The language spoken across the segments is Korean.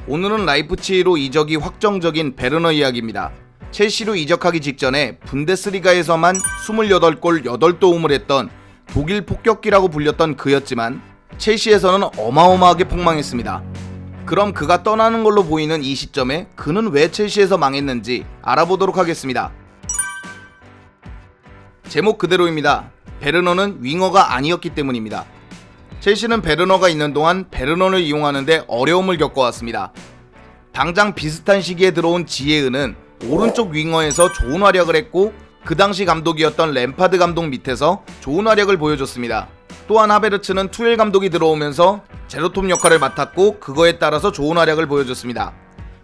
오늘은 라이프치히로 이적이 확정적인 베르너 이야기입니다. 첼시로 이적하기 직전에 분데스리가에서만 28골 8도움을 했던 독일 폭격기라고 불렸던 그였지만 첼시에서는 어마어마하게 폭망했습니다. 그럼 그가 떠나는 걸로 보이는 이 시점에 그는 왜 첼시에서 망했는지 알아보도록 하겠습니다. 제목 그대로입니다. 베르너는 윙어가 아니었기 때문입니다. 첼시는 베르너가 있는 동안 베르너를 이용하는데 어려움을 겪어왔습니다. 당장 비슷한 시기에 들어온 지에은은 오른쪽 윙어에서 좋은 활약을 했고 그 당시 감독이었던 램파드 감독 밑에서 좋은 활약을 보여줬습니다. 또한 하베르츠는 투엘 감독이 들어오면서 제로톱 역할을 맡았고 그거에 따라서 좋은 활약을 보여줬습니다.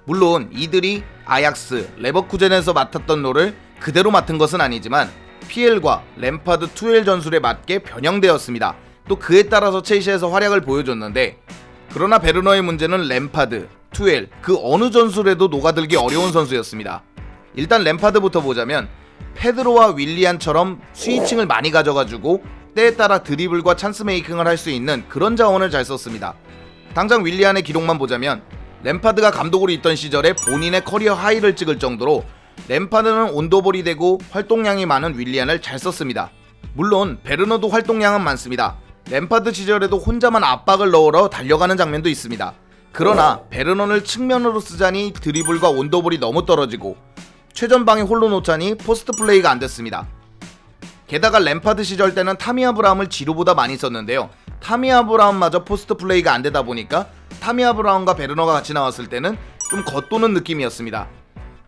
물론 이들이 아약스, 레버쿠젠에서 맡았던 롤을 그대로 맡은 것은 아니지만 피엘과 램파드 투엘 전술에 맞게 변형되었습니다. 또 그에 따라서 첼시에서 활약을 보여줬는데 그러나 베르너의 문제는 램파드, 투엘 그 어느 전술에도 녹아들기 어려운 선수였습니다. 일단 램파드부터 보자면 페드로와 윌리안처럼 스위칭을 많이 가져가지고 때에 따라 드리블과 찬스 메이킹을 할 수 있는 그런 자원을 잘 썼습니다. 당장 윌리안의 기록만 보자면 램파드가 감독으로 있던 시절에 본인의 커리어 하이를 찍을 정도로 램파드는 온도볼이 되고 활동량이 많은 윌리안을 잘 썼습니다. 물론 베르너도 활동량은 많습니다. 램파드 시절에도 혼자만 압박을 넣으러 달려가는 장면도 있습니다. 그러나 베르너를 측면으로 쓰자니 드리블과 온도볼이 너무 떨어지고 최전방에 홀로 놓자니 포스트 플레이가 안 됐습니다. 게다가 램파드 시절 때는 타미 아브라함을 지루보다 많이 썼는데요. 타미 아브라함마저 포스트 플레이가 안 되다 보니까 타미 아브라함과 베르너가 같이 나왔을 때는 좀 겉도는 느낌이었습니다.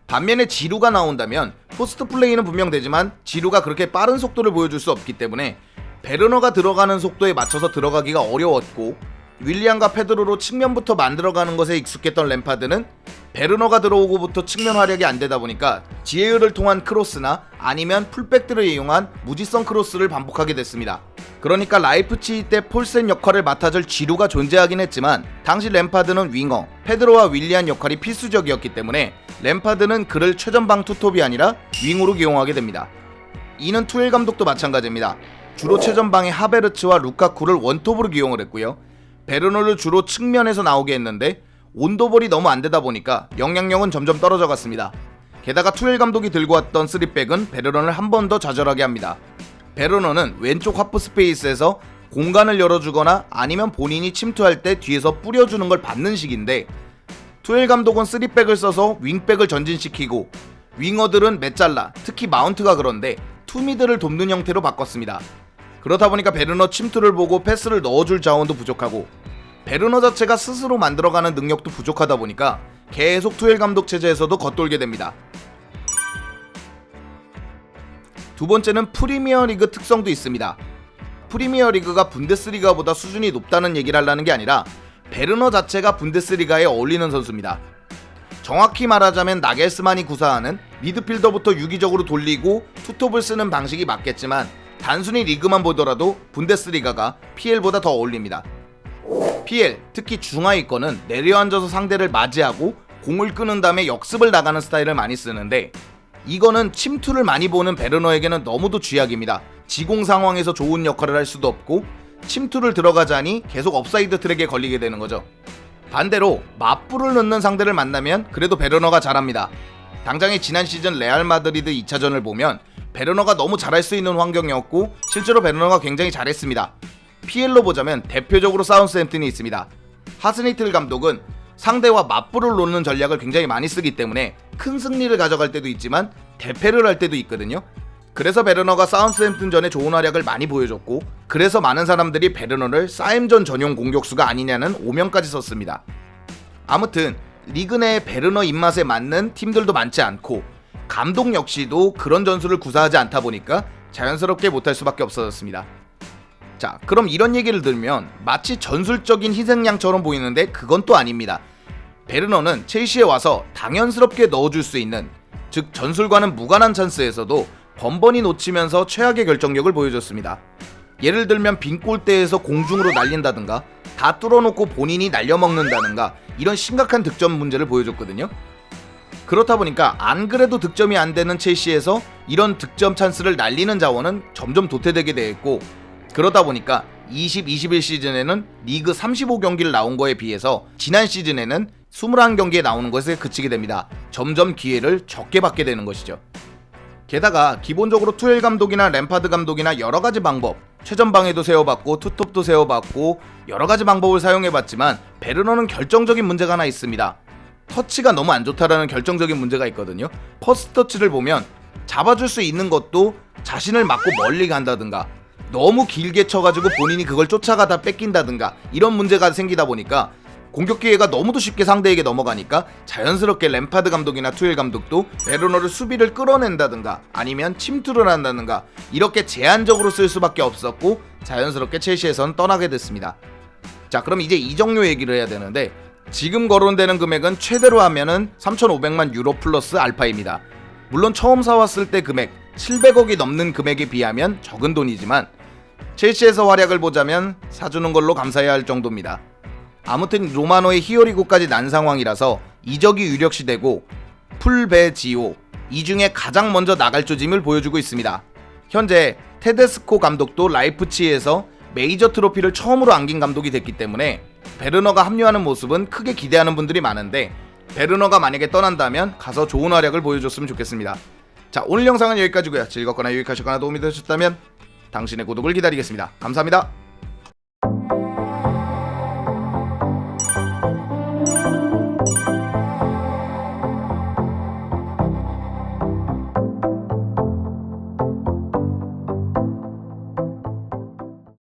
반면에 지루가 나온다면 포스트 플레이는 분명 되지만 지루가 그렇게 빠른 속도를 보여줄 수 없기 때문에 베르너가 들어가는 속도에 맞춰서 들어가기가 어려웠고 윌리안과 페드로로 측면부터 만들어가는 것에 익숙했던 램파드는 베르너가 들어오고부터 측면 활약이 안되다 보니까 지에르를 통한 크로스나 아니면 풀백들을 이용한 무지성 크로스를 반복하게 됐습니다. 그러니까 라이프치히 때 폴센 역할을 맡아줄 지루가 존재하긴 했지만 당시 램파드는 윙어, 페드로와 윌리안 역할이 필수적이었기 때문에 램파드는 그를 최전방 투톱이 아니라 윙으로 기용하게 됩니다. 이는 투엘 감독도 마찬가지입니다. 주로 최전방에 하베르츠와 루카쿠를 원톱으로 기용을 했고요. 베르너를 주로 측면에서 나오게 했는데 온도볼이 너무 안되다 보니까 영향력은 점점 떨어져 갔습니다. 게다가 투엘 감독이 들고 왔던 3백은 베르너를 한 번 더 좌절하게 합니다. 베르너는 왼쪽 하프 스페이스에서 공간을 열어주거나 아니면 본인이 침투할 때 뒤에서 뿌려주는 걸 받는 식인데 투엘 감독은 3백을 써서 윙백을 전진시키고 윙어들은 메잘라, 특히 마운트가 그런데 투미드를 돕는 형태로 바꿨습니다. 그렇다 보니까 베르너 침투를 보고 패스를 넣어줄 자원도 부족하고 베르너 자체가 스스로 만들어가는 능력도 부족하다 보니까 계속 투엘 감독 체제에서도 겉돌게 됩니다. 두 번째는 프리미어리그 특성도 있습니다. 프리미어리그가 분데스리가보다 수준이 높다는 얘기를 하려는 게 아니라 베르너 자체가 분데스리가에 어울리는 선수입니다. 정확히 말하자면 나겔스만이 구사하는 미드필더부터 유기적으로 돌리고 투톱을 쓰는 방식이 맞겠지만 단순히 리그만 보더라도 분데스리가가 PL보다 더 어울립니다. PL, 특히 중하위권은 내려앉아서 상대를 맞이하고 공을 끄는 다음에 역습을 나가는 스타일을 많이 쓰는데 이거는 침투를 많이 보는 베르너에게는 너무도 쥐약입니다. 지공 상황에서 좋은 역할을 할 수도 없고 침투를 들어가자니 계속 업사이드 트랙에 걸리게 되는 거죠. 반대로 맞불을 넣는 상대를 만나면 그래도 베르너가 잘합니다. 당장의 지난 시즌 레알 마드리드 2차전을 보면 베르너가 너무 잘할 수 있는 환경이었고 실제로 베르너가 굉장히 잘했습니다. PL로 보자면 대표적으로 사운스햄튼이 있습니다. 하스니틀 감독은 상대와 맞불을 놓는 전략을 굉장히 많이 쓰기 때문에 큰 승리를 가져갈 때도 있지만 대패를 할 때도 있거든요. 그래서 베르너가 사운스햄튼전에 좋은 활약을 많이 보여줬고 그래서 많은 사람들이 베르너를 싸임전 전용 공격수가 아니냐는 오명까지 썼습니다. 아무튼 리그 내 베르너 입맛에 맞는 팀들도 많지 않고 감독 역시도 그런 전술을 구사하지 않다 보니까 자연스럽게 못할 수밖에 없어졌습니다. 자, 그럼 이런 얘기를 들으면 마치 전술적인 희생양처럼 보이는데 그건 또 아닙니다. 베르너는 첼시에 와서 당연스럽게 넣어줄 수 있는, 즉 전술과는 무관한 찬스에서도 번번이 놓치면서 최악의 결정력을 보여줬습니다. 예를 들면 빈 골대에서 공중으로 날린다든가 다 뚫어놓고 본인이 날려먹는다든가 이런 심각한 득점 문제를 보여줬거든요. 그렇다 보니까 안 그래도 득점이 안 되는 첼시에서 이런 득점 찬스를 날리는 자원은 점점 도태되게 되었고, 그러다 보니까 20-21 시즌에는 리그 35경기를 나온 거에 비해서 지난 시즌에는 21경기에 나오는 것에 그치게 됩니다. 점점 기회를 적게 받게 되는 것이죠. 게다가 기본적으로 투엘 감독이나 램파드 감독이나 여러가지 방법, 최전방에도 세워봤고 투톱도 세워봤고 여러가지 방법을 사용해봤지만 베르너는 결정적인 문제가 하나 있습니다. 터치가 너무 안 좋다라는 결정적인 문제가 있거든요. 퍼스트 터치를 보면 잡아줄 수 있는 것도 자신을 맞고 멀리 간다든가 너무 길게 쳐가지고 본인이 그걸 쫓아가다 뺏긴다든가 이런 문제가 생기다 보니까 공격 기회가 너무도 쉽게 상대에게 넘어가니까 자연스럽게 램파드 감독이나 투엘 감독도 베르너를 수비를 끌어낸다든가 아니면 침투를 한다든가 이렇게 제한적으로 쓸 수밖에 없었고 자연스럽게 첼시에선 떠나게 됐습니다. 자, 그럼 이제 이적료 얘기를 해야 되는데 지금 거론되는 금액은 최대로 하면은 3,500만 유로 플러스 알파입니다. 물론 처음 사왔을 때 금액 700억이 넘는 금액에 비하면 적은 돈이지만 첼시에서 활약을 보자면 사주는 걸로 감사해야 할 정도입니다. 아무튼 로마노의 히어리고까지 난 상황이라서 이적이 유력시되고 풀베지오 이 중에 가장 먼저 나갈 조짐을 보여주고 있습니다. 현재 테데스코 감독도 라이프치히에서 메이저 트로피를 처음으로 안긴 감독이 됐기 때문에 베르너가 합류하는 모습은 크게 기대하는 분들이 많은데 베르너가 만약에 떠난다면 가서 좋은 활약을 보여줬으면 좋겠습니다. 자, 오늘 영상은 여기까지고요. 즐겁거나 유익하셨거나 도움이 되셨다면 당신의 구독을 기다리겠습니다. 감사합니다.